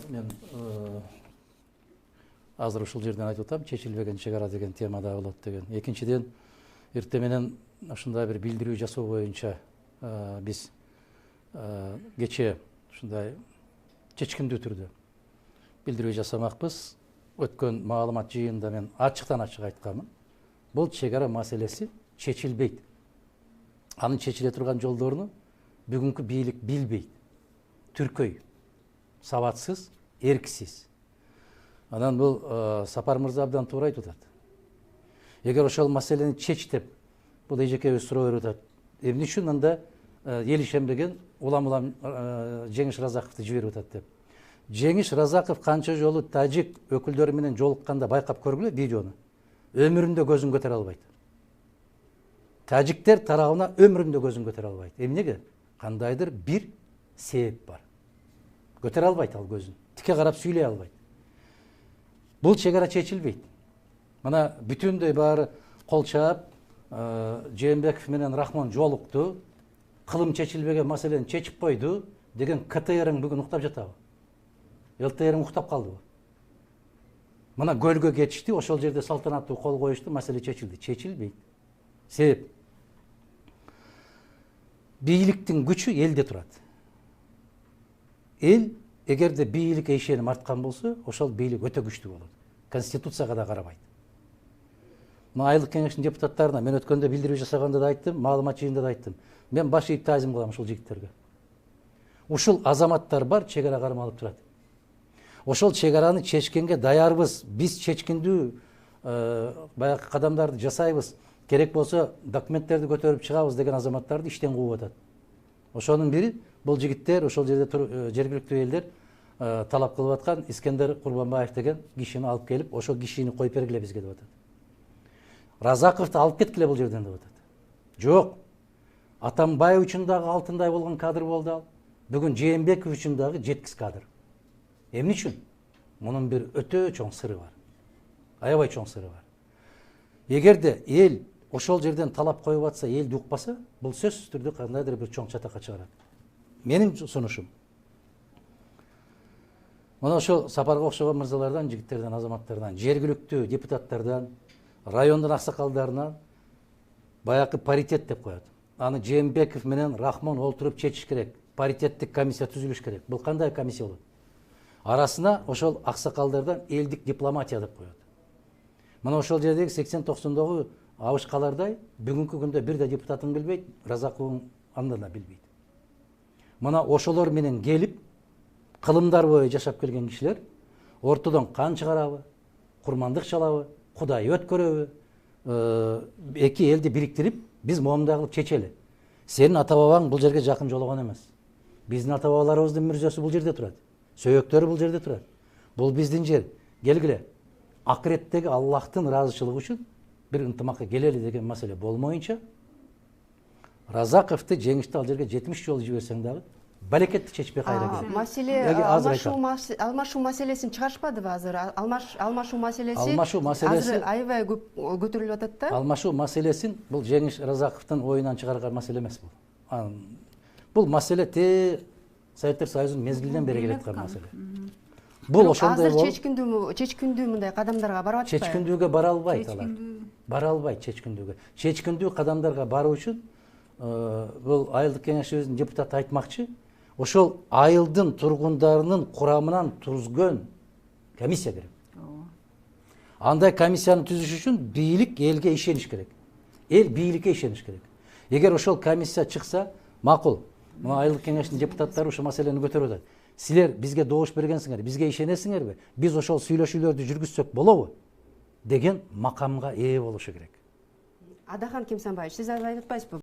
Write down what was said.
мен азыр ушул жерден айтып атам, чечилбеген чек ара деген темада болот деген. Экинчиден, эртең менен ушундай бир билдирүү жасоо боюнча биз кечээ ушундай чечкиндүү түрдө билдирүү жасамакпыз. Өткөн маалымат жыйынында мен ачыктан ачык айтканмын. Бул чек ара маселеси чечилбейт. Анын чечиле турган жолдорун бүгүнкү бийлик билбейт. Түркөй, сабатсыз, эрксиз. Анан бул Сапар мырза абдан туура айтып атат. Эгер ошол маселени чеч деп бул эжекебиз суроо берип атат. Эмне үчүн анда эл ишенбеген улам Жеңиш Разаковду жиберип атат деп. Жеңиш Разаков канча жолу тажик өкүлдөрү менен жолукканда байкап көргүлө видеону. Өмүрүндө көзүн көтөрө албайт. Тажиктер тарабына өмүрүндө көзүн көтөрө албайт. Эмнеге? Кандайдыр бир себеп бар. Көтөрө албайт ал көзүн. Тике карап сүйлөй албайт. Бул чек ара чечилбейт. Мына бүтүндөй баары кол чаап, Жээнбеков менен Рахмон жолукту, кылым чечилбеген маселени чечип койду деген КТРң бүгүн уктап жатабы? ЛТРң уктап калдыбы? Мына көлгө кетишти, ошол жерде салтанаттуу кол коюшту, маселе чечилди. Чечилбейт. Себеп бийликтин күчү элде турат. Эл эгерде бийликке ишеним арткан болсо, ошол бийлик өтө күчтүү болот. Конституцияга да карабайт. Мына Айлык кеңештин депутаттарына мен өткөндө билдирүү жасаганда да айттым, маалымат жыйында да айттым. Мен баш ийип таазим кылам ушул жигиттерге. Ушул азаматтар бар, чек ара кармалып турат. Ошол чек араны чечкенге даярбыз. Биз чечкиндүү баягы кадамдарды жасайбыз. Керек болсо документтерди көтөрүп чыгабыз деген азаматтарды иштен кууп атат. Ошонун бири бул жигиттер, ошол жерде жергиликтүү элдер талап кылып аткан Искендер Курбанбаев деген кишини алып келип, ошол кишини коюп бергиле бизге деп атат. Разаковду алып кеткиле бул жерден деп атат. Жок. Атамбаев үчүн дагы алтындай болгон кадр болду ал. Бүгүн Жээнбеков үчүн дагы жеткис кадр. Эмне үчүн? Мунун бир өтө чоң сыры бар. Аябай чоң сыры бар. Эгерде эл ошол жерден талап коюп атса, элди укпаса, бул сөзсүз түрдө кандайдыр бир чоң чатакка чыгарат. Менин сунушум. Мына ошол Сапарга окшогон мырзалардан, жигиттерден, азаматтардан, жергиликтүү депутаттардан, райондун аксакалдарынан баягы паритет деп коет. Аны Жээнбеков менен Рахмон олтуруп чечиш керек. Паритеттик комиссия түзүлүш керек. Бул кандай комиссия болот? Арасына ошол аксакалдардан элдик дипломатия деп коет. Мына ошол жердеги 80-90догу абышкалардай бүгүнкү күндө бир да депутатын билбейт, Разаковун андан да билбейт. Мына ошолор менен келип, кылымдар бою жашап келген кишилер ортодон кан чыгарабы, курмандык чалабы, Кудай өткөрөбү, эки элди бириктирип, биз моундай кылып чечели. Сенин ата бабаң бул жерге жакын жологон эмес. Биздин ата бабаларыбыздын мүрзөсү бул жерде турат. Сөөктөрү бул жерде турат. Бул биздин жер. Келгиле. Акыреттеги Аллахтын ыраазычылыгы үчүн бир ынтымакка келели деген маселе болмоюнча, Разаковду жеңишти ал жерге 70 жолу жиберсең дагы балекетти чечпей кайра келет. Маселе алмашуу маселесин чыгарышпадыбы азыр? Алмашуу маселеси азыр аябай көп көтөрүлүп атат да. Алмашуу маселесин бул Жеңиш Разаковдун оюнан чыгарган маселе эмес бул. Бул маселе Советтер Союзунун мезгилинен бери келаткан маселе. Бул ошондой болуп чечкиндүү мындай кадамдарга барып атпайбы? Чечкиндүүгө бара албайт алар. Бара албайт чечкиндүүгө. Чечкиндүү кадамдарга баруу үчүн бул Айылдык кеңешибиздин депутаты айтмакчы, ошол айылдын тургундарынын курамынан түзгөн комиссия керек. Андай комиссияны түзүш үчүн бийлик элге ишениш керек. Эл бийликке ишениш керек. Эгер ошол комиссия чыкса, макул. Мына Айылдык кеңештин депутаттары ушул маселени көтөрүп атат. Силер бизге добуш бергенсиңер, бизге ишенесиңерби? Биз ошол сүйлөшүүлөрдү жүргүзсөк болобу? Деген макамга ээ болушу керек. Адахан Кемсанбаевич, сиз айтып атпайсызбы?